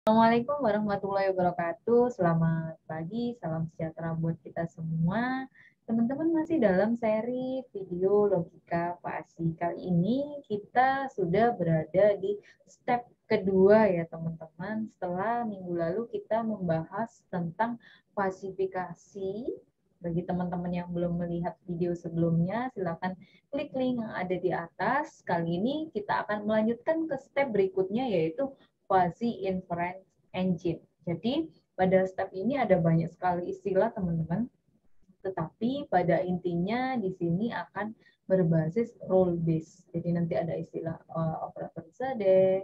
Assalamualaikum warahmatullahi wabarakatuh. Selamat pagi, salam sejahtera buat kita semua. Teman-teman masih dalam seri video logika fasi. Kali ini kita sudah berada di step kedua ya teman-teman. Setelah minggu lalu kita membahas tentang falsifikasi. Bagi teman-teman yang belum melihat video sebelumnya, silakan klik link yang ada di atas. Kali ini kita akan melanjutkan ke step berikutnya, yaitu quasi inference engine. Jadi pada step ini ada banyak sekali istilah teman-teman, tetapi pada intinya di sini akan berbasis rule base. Jadi nanti ada istilah operator zade,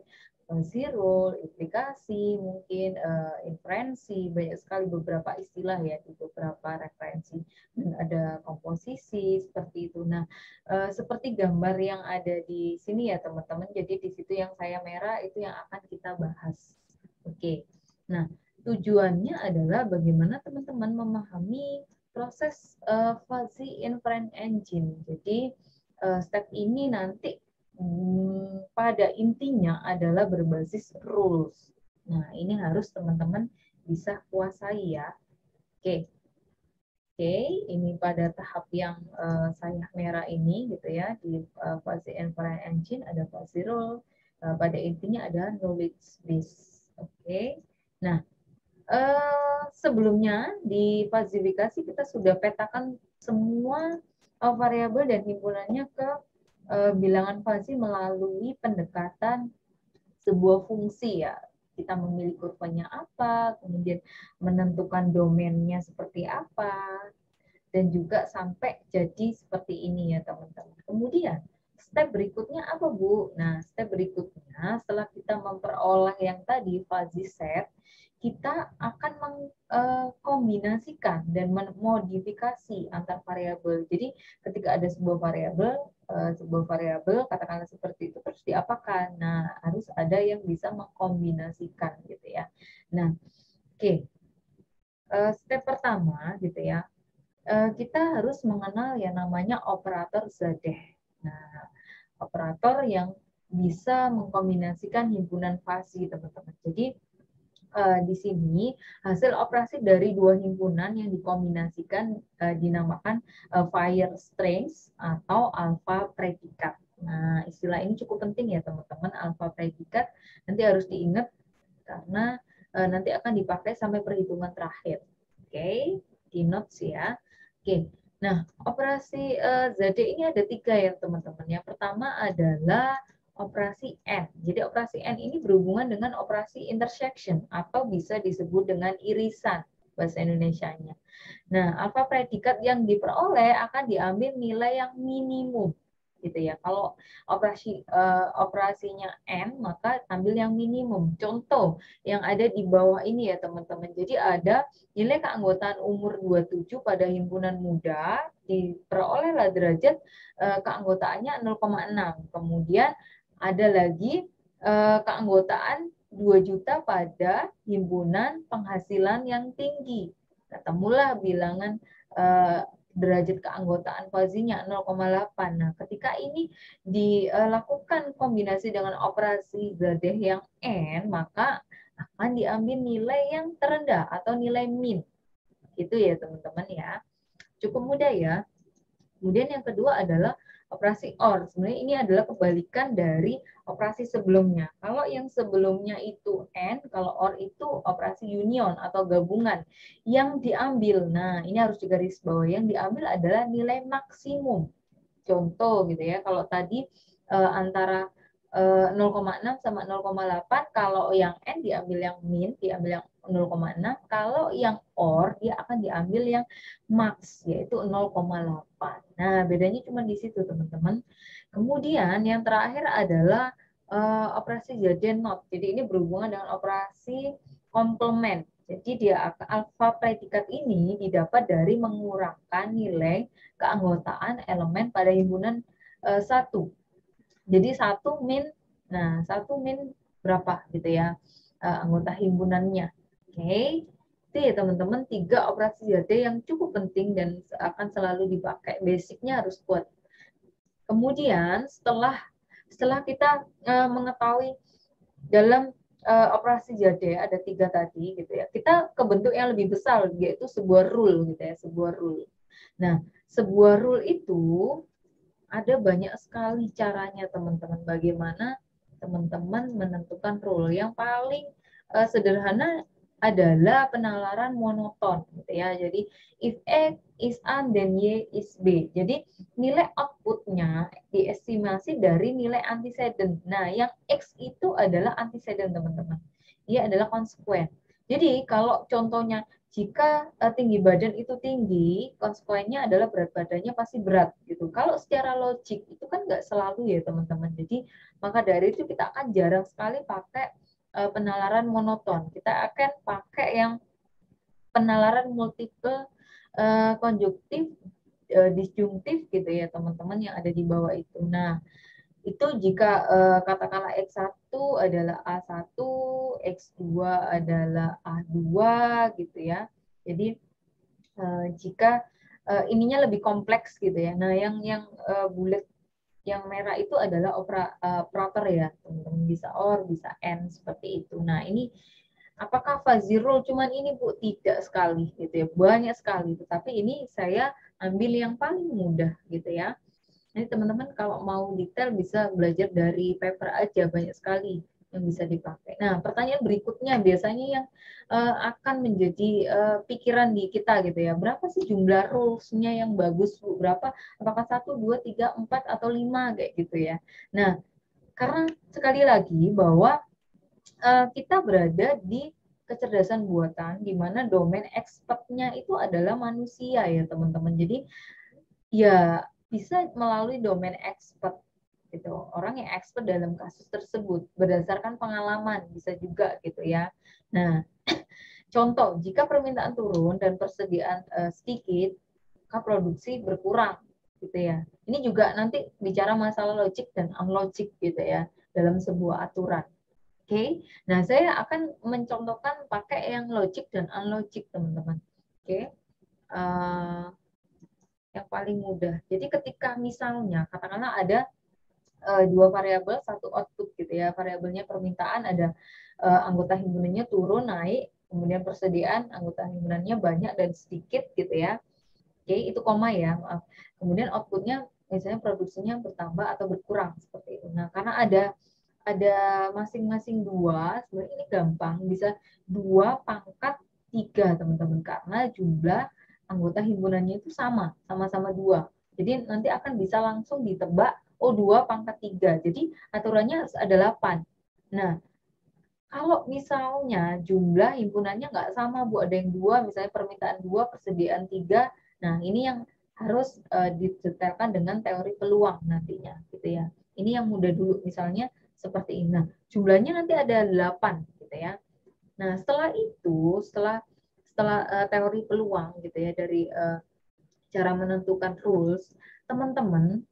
zero, implikasi, mungkin inferensi, banyak sekali beberapa istilah ya di beberapa referensi, dan ada komposisi seperti itu. Nah, seperti gambar yang ada di sini ya teman-teman. Jadi di situ yang saya merah itu yang akan kita bahas. Oke. Nah, tujuannya adalah bagaimana teman-teman memahami proses fuzzy inference engine. Jadi step ini nanti pada intinya adalah berbasis rules. Nah, ini harus teman-teman bisa kuasai ya. Oke. Oke, ini pada tahap yang saya merah ini gitu ya, di fuzzy inference engine ada fuzzy rule, pada intinya ada knowledge base. Oke. Nah, sebelumnya di falsifikasi kita sudah petakan semua variabel dan himpunannya ke bilangan fuzzy melalui pendekatan sebuah fungsi ya. Kita memilih kurvanya apa, kemudian menentukan domainnya seperti apa, dan juga sampai jadi seperti ini ya teman-teman. Kemudian step berikutnya apa Bu? Nah, step berikutnya setelah kita memperoleh yang tadi fuzzy set, kita akan mengkombinasikan dan memodifikasi antar variabel. Jadi ketika ada sebuah variabel katakanlah seperti itu terus diapakan. Nah, harus ada yang bisa mengkombinasikan gitu ya. Nah, oke. Step pertama gitu ya. Kita harus mengenal yang namanya operator zadeh. Nah, operator yang bisa mengkombinasikan himpunan fasi, teman-teman. Jadi di sini hasil operasi dari dua himpunan yang dikombinasikan dinamakan fire strings atau alpha predikat. Nah, istilah ini cukup penting ya teman-teman, alpha predikat nanti harus diingat karena nanti akan dipakai sampai perhitungan terakhir. Oke, di notes ya. Oke, nah operasi ZD ini ada 3 ya teman-teman. Yang pertama adalah operasi N. Jadi operasi N ini berhubungan dengan operasi intersection atau bisa disebut dengan irisan bahasa Indonesianya. Nah, alfa predikat yang diperoleh akan diambil nilai yang minimum gitu ya. Kalau operasinya N maka ambil yang minimum. Contoh yang ada di bawah ini ya teman-teman. Jadi ada nilai keanggotaan umur 27 pada himpunan muda, diperolehlah derajat keanggotaannya 0,6. Kemudian ada lagi keanggotaan 2 juta pada himpunan penghasilan yang tinggi. Ketemulah bilangan derajat keanggotaan fazinya 0,8. Nah, ketika ini dilakukan kombinasi dengan operasi zadeh yang N, maka akan diambil nilai yang terendah atau nilai min. Itu ya teman-teman ya. Cukup mudah ya. Kemudian yang kedua adalah operasi OR. Sebenarnya ini adalah kebalikan dari operasi sebelumnya. Kalau yang sebelumnya itu AND, kalau OR itu operasi union atau gabungan. Yang diambil, nah ini harus digarisbawahi, yang diambil adalah nilai maksimum. Contoh gitu ya, kalau tadi antara 0,6 sama 0,8, kalau yang N diambil yang min, diambil yang 0,6, kalau yang OR dia akan diambil yang max, yaitu 0,8. Nah, bedanya cuma di situ, teman-teman. Kemudian yang terakhir adalah operasi Jaden not. Jadi ini berhubungan dengan operasi komplement. Jadi dia alfa predikat ini didapat dari mengurangkan nilai keanggotaan elemen pada himpunan 1. Jadi 1 min, nah 1 min berapa gitu ya anggota himpunannya. Oke. Itu ya teman-teman 3 operasi ZD yang cukup penting dan akan selalu dipakai. Basicnya harus kuat. Kemudian setelah kita mengetahui dalam operasi jade ada 3 tadi gitu ya. Kita ke bentuk yang lebih besar yaitu sebuah rule gitu ya, sebuah rule. Nah, sebuah rule itu ada banyak sekali caranya teman-teman. Bagaimana teman-teman menentukan rule. Yang paling sederhana adalah penalaran monoton gitu ya. Jadi if X is A then Y is B. Jadi nilai outputnya diestimasi dari nilai antecedent. Nah, yang X itu adalah antecedent teman-teman. Dia adalah konsekuen. Jadi kalau contohnya jika tinggi badan itu tinggi, konsekuensinya adalah berat badannya pasti berat gitu. Kalau secara logik itu kan nggak selalu ya teman-teman. Jadi maka dari itu kita akan jarang sekali pakai penalaran monoton. Kita akan pakai yang penalaran multiple konjuktif, disjungtif gitu ya teman-teman yang ada di bawah itu. Nah, itu jika katakanlah X1 adalah A1, X2 adalah A2 gitu ya. Jadi jika ininya lebih kompleks gitu ya. Nah, yang bulat yang merah itu adalah operator ya, teman-teman, bisa OR, bisa AND seperti itu. Nah, ini apakah fuzzy rule cuman ini Bu? Tidak sekali gitu ya. Banyak sekali, tetapi ini saya ambil yang paling mudah gitu ya. Jadi teman-teman kalau mau detail bisa belajar dari paper aja, banyak sekali yang bisa dipakai. Nah, pertanyaan berikutnya biasanya yang akan menjadi pikiran di kita gitu ya. Berapa sih jumlah rules-nya yang bagus, Bu? Berapa? Apakah 1, 2, 3, 4, atau 5 kayak gitu ya. Nah, karena sekali lagi bahwa kita berada di kecerdasan buatan di mana domain expertnya itu adalah manusia ya teman-teman. Jadi ya bisa melalui domain expert gitu, orang yang expert dalam kasus tersebut berdasarkan pengalaman bisa juga gitu ya. Nah, contoh jika permintaan turun dan persediaan sedikit, maka produksi berkurang gitu ya. Ini juga nanti bicara masalah logik dan unlogik gitu ya dalam sebuah aturan. Oke, nah saya akan mencontohkan pakai yang logik dan unlogik teman-teman. Oke, yang paling mudah. Jadi ketika misalnya katakanlah ada dua variabel, satu output gitu ya. Variabelnya permintaan ada anggota himunannya turun, naik, kemudian persediaan anggota himunannya banyak dan sedikit gitu ya. Oke, itu koma ya, maaf. Kemudian outputnya misalnya produksinya bertambah atau berkurang seperti itu. Nah, karena ada masing-masing dua, sebenarnya ini gampang, bisa 2 pangkat 3 teman-teman, karena jumlah anggota himpunannya itu sama-sama 2. Jadi nanti akan bisa langsung ditebak, oh 2 pangkat 3. Jadi aturannya ada 8. Nah, kalau misalnya jumlah himpunannya nggak sama, Bu, ada yang 2, misalnya permintaan 2, persediaan 3. Nah, ini yang harus didetailkan dengan teori peluang nantinya, gitu ya. Ini yang mudah dulu, misalnya seperti ini. Nah, jumlahnya nanti ada 8, gitu ya. Nah, setelah itu, setelah teori peluang, gitu ya, dari cara menentukan rules, teman-teman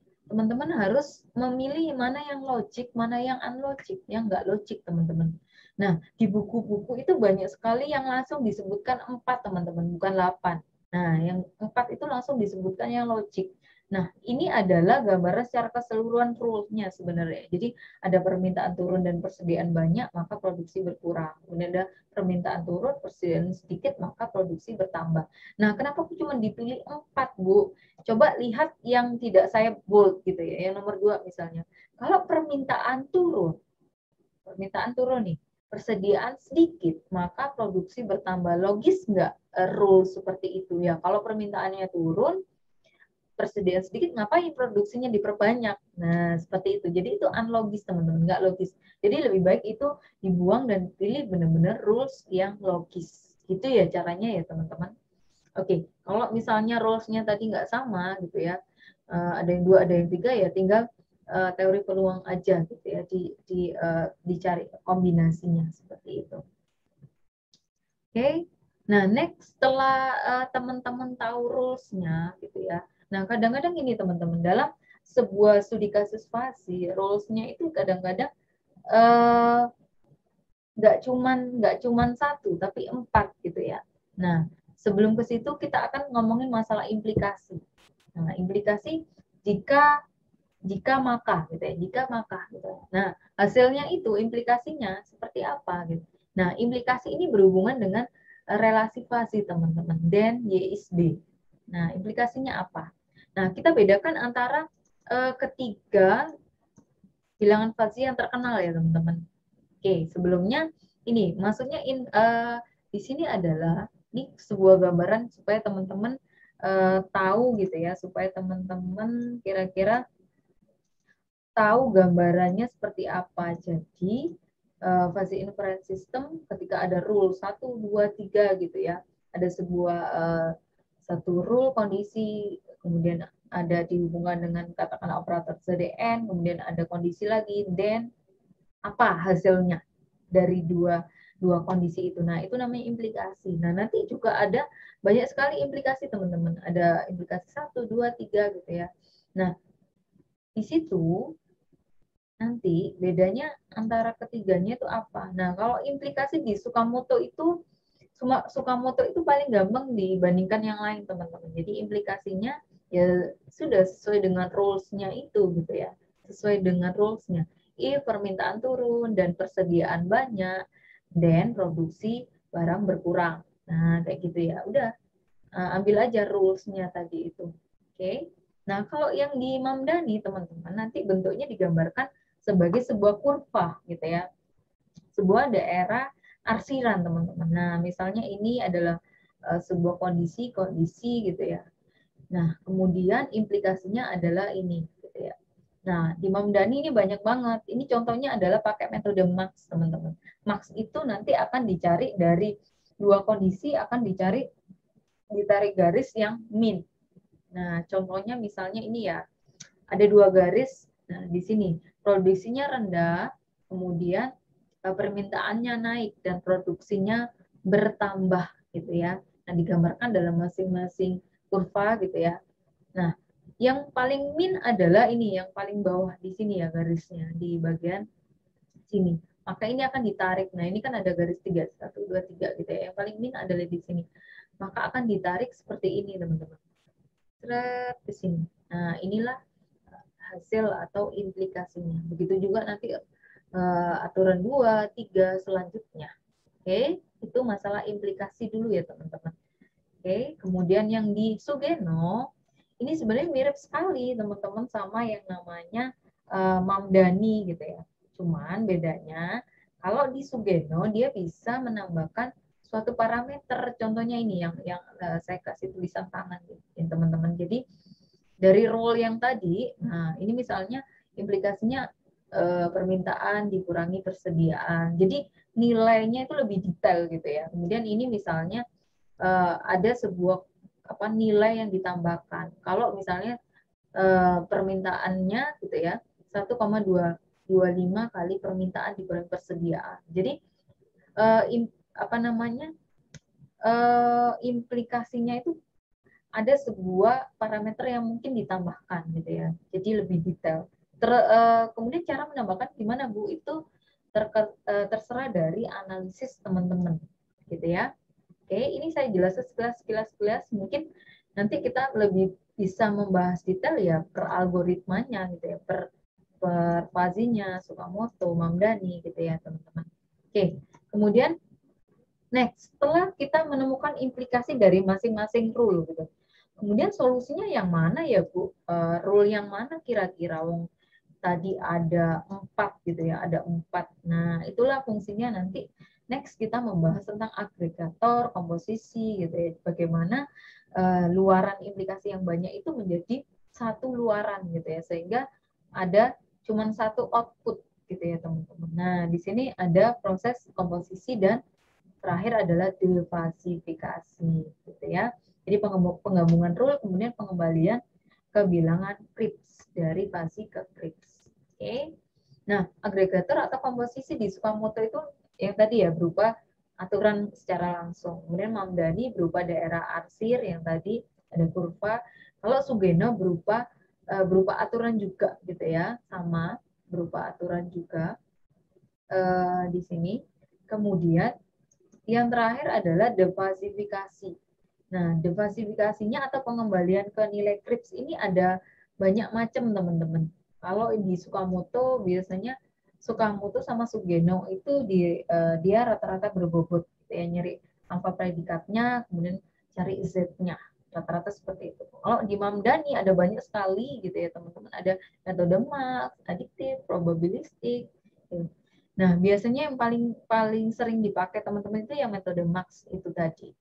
harus memilih mana yang logik, mana yang unlogik, yang nggak logik, teman-teman. Nah, di buku-buku itu banyak sekali yang langsung disebutkan 4, teman-teman, bukan 8. Nah, yang 4 itu langsung disebutkan yang logik. Nah, ini adalah gambaran secara keseluruhan rules-nya sebenarnya. Jadi, ada permintaan turun dan persediaan banyak, maka produksi berkurang. Kemudian ada permintaan turun, persediaan sedikit, maka produksi bertambah. Nah, kenapa aku cuma dipilih 4, Bu? Coba lihat yang tidak saya bold gitu ya, yang nomor 2 misalnya. Kalau permintaan turun nih, persediaan sedikit, maka produksi bertambah. Logis nggak rule seperti itu ya? Kalau permintaannya turun, persediaan sedikit, ngapain produksinya diperbanyak? Nah, seperti itu. Jadi itu unlogis, teman-teman, nggak logis. Jadi lebih baik itu dibuang dan pilih benar-benar rules yang logis. Gitu ya caranya ya, teman-teman. Oke, kalau misalnya rules-nya tadi nggak sama gitu ya, ada yang 2, ada yang 3, ya tinggal teori peluang aja gitu ya, dicari kombinasinya seperti itu. Oke, nah next setelah teman-teman tahu rules-nya gitu ya, nah kadang-kadang ini teman-teman dalam sebuah studi kasus fasi, rules-nya itu kadang-kadang nggak cuman 1 tapi 4 gitu ya. Nah, sebelum ke situ kita akan ngomongin masalah implikasi. Nah, implikasi jika jika maka gitu ya, jika maka gitu. Nah, hasilnya itu implikasinya seperti apa gitu. Nah, implikasi ini berhubungan dengan relasi fasi teman-teman, then Y is B. Nah, implikasinya apa? Nah, kita bedakan antara ketiga bilangan fasi yang terkenal ya teman-teman. Oke, sebelumnya ini maksudnya di sini adalah ini sebuah gambaran supaya teman-teman tahu gitu ya, supaya teman-teman kira-kira tahu gambarannya seperti apa. Jadi fuzzy inference system ketika ada rule 1, 2, 3 gitu ya. Ada sebuah satu rule kondisi, kemudian ada dihubungkan dengan katakanlah operator CDN, kemudian ada kondisi lagi, then apa hasilnya dari dua kondisi itu. Nah, itu namanya implikasi. Nah, nanti juga ada banyak sekali implikasi teman-teman. Ada implikasi 1, 2, 3 gitu ya. Nah, di situ nanti bedanya antara ketiganya itu apa? Nah, kalau implikasi di Sukamoto itu paling gampang dibandingkan yang lain, teman-teman. Jadi implikasinya ya sudah sesuai dengan rules-nya itu gitu ya. Sesuai dengan rules-nya. If permintaan turun dan persediaan banyak, then produksi barang berkurang. Nah, kayak gitu ya. Udah, ambil aja rules-nya tadi itu. Oke. Nah, kalau yang di Mamdani, teman-teman, nanti bentuknya digambarkan sebagai sebuah kurva gitu ya. Sebuah daerah arsiran, teman-teman. Nah, misalnya ini adalah sebuah kondisi gitu ya. Nah, kemudian implikasinya adalah ini gitu ya. Nah, di Mamdani ini banyak banget. Ini contohnya adalah pakai metode max, teman-teman. Max itu nanti akan dicari dari dua kondisi, akan ditarik garis yang min. Nah, contohnya misalnya ini ya, ada dua garis. Nah, di sini produksinya rendah, kemudian permintaannya naik dan produksinya bertambah gitu ya. Nah, digambarkan dalam masing-masing kurva gitu ya. Nah, yang paling min adalah ini, yang paling bawah di sini ya garisnya, di bagian sini. Maka ini akan ditarik. Nah, ini kan ada garis 3, 1, 2, 3 gitu ya. Yang paling min adalah di sini. Maka akan ditarik seperti ini, teman-teman. Ke sini. Nah, inilah hasil atau implikasinya. Begitu juga nanti aturan 2, 3 selanjutnya. Oke, itu masalah implikasi dulu ya teman-teman. Oke, kemudian yang di Sugeno, ini sebenarnya mirip sekali teman-teman sama yang namanya Mamdani gitu ya. Cuman bedanya, kalau di Sugeno dia bisa menambahkan suatu parameter, contohnya ini yang saya kasih tulisan tangan gitu, teman-teman. Jadi dari rule yang tadi, nah ini misalnya implikasinya permintaan dikurangi persediaan. Jadi nilainya itu lebih detail gitu ya. Kemudian ini misalnya ada sebuah nilai yang ditambahkan. Kalau misalnya permintaannya gitu ya 1,225 kali permintaan dikurangi persediaan. Jadi implikasinya itu ada sebuah parameter yang mungkin ditambahkan gitu ya. Jadi lebih detail. Kemudian cara menambahkan gimana Bu? Itu terserah dari analisis teman-teman gitu ya. Oke, ini saya jelaskan sekilas mungkin nanti kita lebih bisa membahas detail ya per algoritmanya gitu ya, per fazinya, Sukamoto, Mamdani gitu ya teman-teman. Oke, kemudian next, setelah kita menemukan implikasi dari masing-masing rule gitu. Kemudian solusinya yang mana ya Bu? Rule yang mana kira-kira? Tadi ada 4 gitu ya, ada 4. Nah, itulah fungsinya nanti next kita membahas tentang agregator, komposisi gitu ya. Bagaimana luaran implikasi yang banyak itu menjadi satu luaran gitu ya, sehingga ada cuman satu output gitu ya, teman-teman. Nah, di sini ada proses komposisi dan terakhir adalah defasifikasi gitu ya. Jadi penggabungan rule, kemudian pengembalian ke bilangan Cripps, dari fasi ke Cripps. Oke. Nah, agregator atau komposisi di Sukamoto itu yang tadi ya berupa aturan secara langsung. Kemudian Mamdani berupa daerah arsir yang tadi ada kurva. Kalau Sugeno berupa aturan juga gitu ya, sama berupa aturan juga di sini. Kemudian yang terakhir adalah defasifikasi. Nah, defasifikasinya atau pengembalian ke nilai Cripps ini ada banyak macam, teman-teman. Kalau di Sukamoto biasanya Sukamoto sama Sugeno itu dia rata-rata berbobot gitu ya, nyari alfa predikatnya, kemudian cari Z-nya. Rata-rata seperti itu. Kalau di Mamdani ada banyak sekali gitu ya teman-teman. Ada metode max, adiktif, probabilistik. Gitu. Nah, biasanya yang paling paling sering dipakai teman-teman itu yang metode max itu tadi.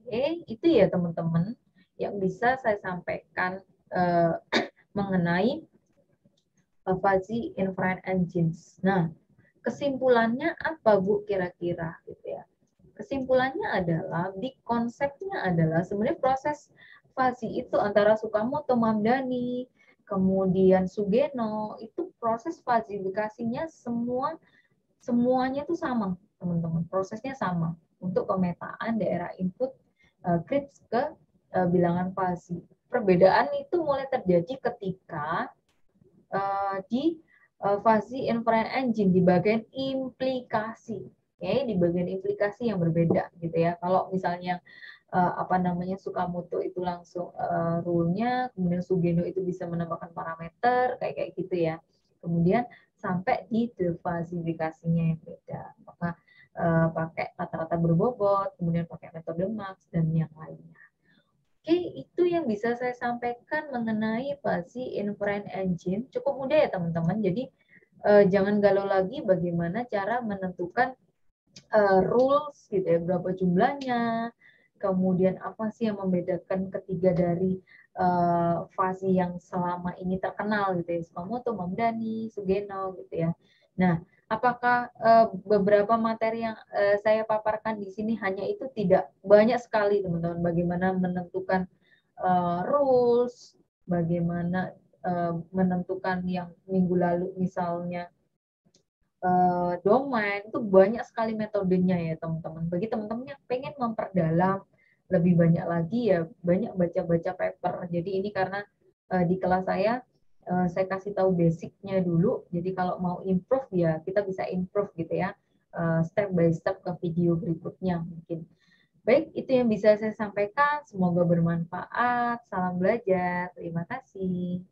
Oke, itu ya teman-teman yang bisa saya sampaikan mengenai fuzzy inference engines. Nah, kesimpulannya apa Bu kira-kira gitu ya? Kesimpulannya adalah di konsepnya adalah sebenarnya proses fuzzy itu antara Sukamoto, Mamdani, kemudian Sugeno itu proses fazifikasinya semuanya itu sama, teman-teman. Prosesnya sama untuk pemetaan daerah input grids ke bilangan fuzzy. Perbedaan itu mulai terjadi ketika di fuzzy inference engine di bagian implikasi. Di bagian implikasi yang berbeda gitu ya. Kalau misalnya apa namanya Sukamoto itu langsung rule-nya, kemudian Sugeno itu bisa menambahkan parameter kayak kayak gitu ya. Kemudian sampai di defasifikasinya yang beda. Maka pakai rata-rata berbobot, kemudian pakai metode max dan yang lainnya. Oke, itu yang bisa saya sampaikan mengenai fuzzy inference engine. Cukup mudah ya teman-teman. Jadi jangan galau lagi bagaimana cara menentukan rules gitu ya, berapa jumlahnya, kemudian apa sih yang membedakan ketiga dari fuzzy yang selama ini terkenal gitu ya, Sukamoto, Mamdani, Sugeno gitu ya. Nah, apakah beberapa materi yang saya paparkan di sini hanya itu? Tidak, banyak sekali teman-teman bagaimana menentukan rules, bagaimana menentukan yang minggu lalu misalnya domain itu banyak sekali metodenya ya teman-teman. Bagi teman-teman yang pengen memperdalam lebih banyak lagi ya banyak baca-baca paper. Jadi ini karena di kelas saya kasih tahu basicnya dulu. Jadi kalau mau improve ya kita bisa improve gitu ya step by step ke video berikutnya mungkin. Baik, itu yang bisa saya sampaikan. Semoga bermanfaat. Salam belajar. Terima kasih.